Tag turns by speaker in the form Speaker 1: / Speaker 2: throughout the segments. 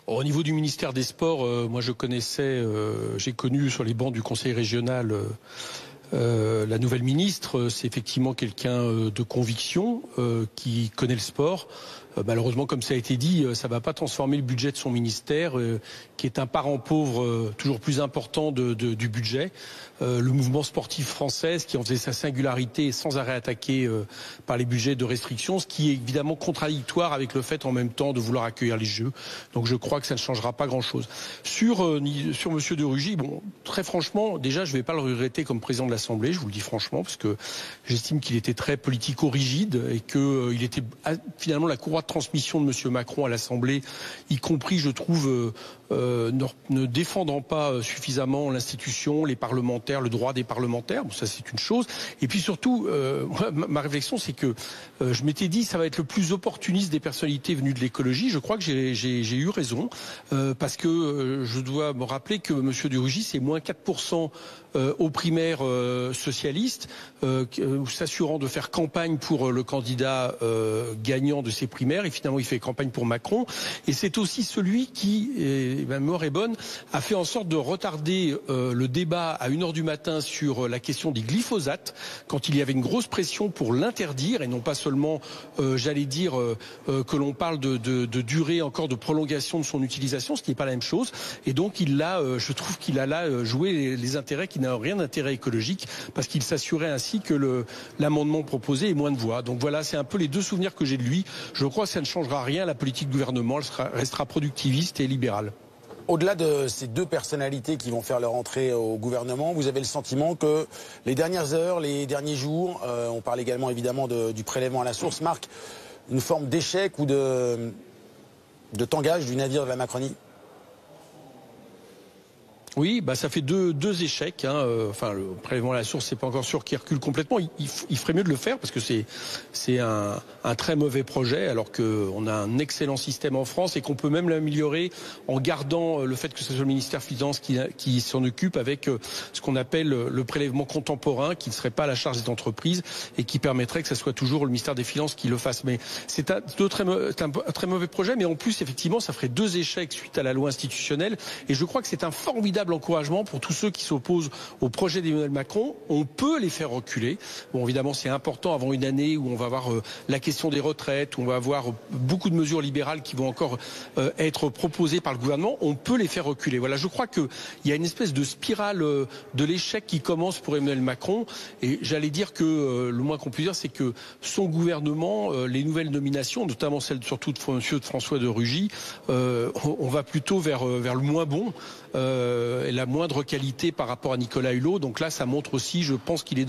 Speaker 1: Au niveau du ministère des Sports, moi je connaissais, j'ai connu sur les bancs du conseil régional la nouvelle ministre. C'est effectivement quelqu'un de conviction qui connaît le sport. Malheureusement, comme ça a été dit, ça ne va pas transformer le budget de son ministère, qui est un parent pauvre toujours plus important du budget. Le mouvement sportif français, qui en faisait sa singularité, est sans arrêt attaqué par les budgets de restriction, ce qui est évidemment contradictoire avec le fait en même temps de vouloir accueillir les Jeux. Donc je crois que ça ne changera pas grand-chose. Sur Monsieur de Rugy, bon, très franchement, déjà je ne vais pas le regretter comme président de l'Assemblée, je vous le dis franchement, parce que j'estime qu'il était très politico-rigide et qu'il était finalement la courroie de transmission de M. Macron à l'Assemblée, y compris, je trouve, ne défendant pas suffisamment l'institution, les parlementaires, le droit des parlementaires. Bon, ça c'est une chose. Et puis surtout, ma réflexion, c'est que je m'étais dit, ça va être le plus opportuniste des personnalités venues de l'écologie. Je crois que j'ai eu raison, parce que je dois me rappeler que M. de Rugy, c'est moins 4% aux primaires socialistes, s'assurant de faire campagne pour le candidat gagnant de ces primaires, et finalement il fait campagne pour Macron. Et c'est aussi celui qui, mort est bonne, a fait en sorte de retarder le débat à 1h du matin sur la question des glyphosates, quand il y avait une grosse pression pour l'interdire, et non pas seulement, j'allais dire, que l'on parle de durée encore de prolongation de son utilisation, ce qui n'est pas la même chose. Et donc je trouve qu'il a là joué les intérêts qui n'ont rien d'intérêt écologique, parce qu'il s'assurait ainsi que l'amendement proposé ait moins de voix. Donc voilà, c'est un peu les deux souvenirs que j'ai de lui. Je crois que ça ne changera rien à la politique du gouvernement, elle restera productiviste et libérale.
Speaker 2: Au-delà de ces deux personnalités qui vont faire leur entrée au gouvernement, vous avez le sentiment que les dernières heures, les derniers jours, on parle également évidemment du prélèvement à la source, marquent une forme d'échec ou de tangage du navire de la Macronie?
Speaker 1: Oui, ça fait deux échecs. Enfin, le prélèvement à la source, c'est pas encore sûr qu'il recule complètement. Il ferait mieux de le faire, parce que c'est un très mauvais projet, alors qu'on a un excellent système en France et qu'on peut même l'améliorer en gardant le fait que ce soit le ministère des Finances qui s'en occupe, avec ce qu'on appelle le prélèvement contemporain, qui ne serait pas à la charge des entreprises et qui permettrait que ce soit toujours le ministère des Finances qui le fasse. Mais c'est un très mauvais projet, mais en plus, effectivement, ça ferait deux échecs suite à la loi institutionnelle. Et je crois que c'est un formidable encouragement pour tous ceux qui s'opposent au projet d'Emmanuel Macron. On peut les faire reculer. Bon, évidemment, c'est important avant une année où on va avoir la question des retraites, où on va avoir beaucoup de mesures libérales qui vont encore être proposées par le gouvernement. On peut les faire reculer. Voilà, je crois qu'il y a une espèce de spirale de l'échec qui commence pour Emmanuel Macron. Et j'allais dire que le moins qu'on puisse dire, c'est que son gouvernement, les nouvelles nominations, notamment celle surtout de M. François de Rugy, on va plutôt vers le moins bon. Et la moindre qualité par rapport à Nicolas Hulot. Donc là, ça montre aussi, je pense qu'il est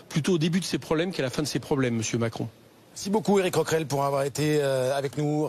Speaker 1: plutôt au début de ses problèmes qu'à la fin de ses problèmes, Monsieur Macron.
Speaker 2: Merci beaucoup Éric Coquerel pour avoir été avec nous.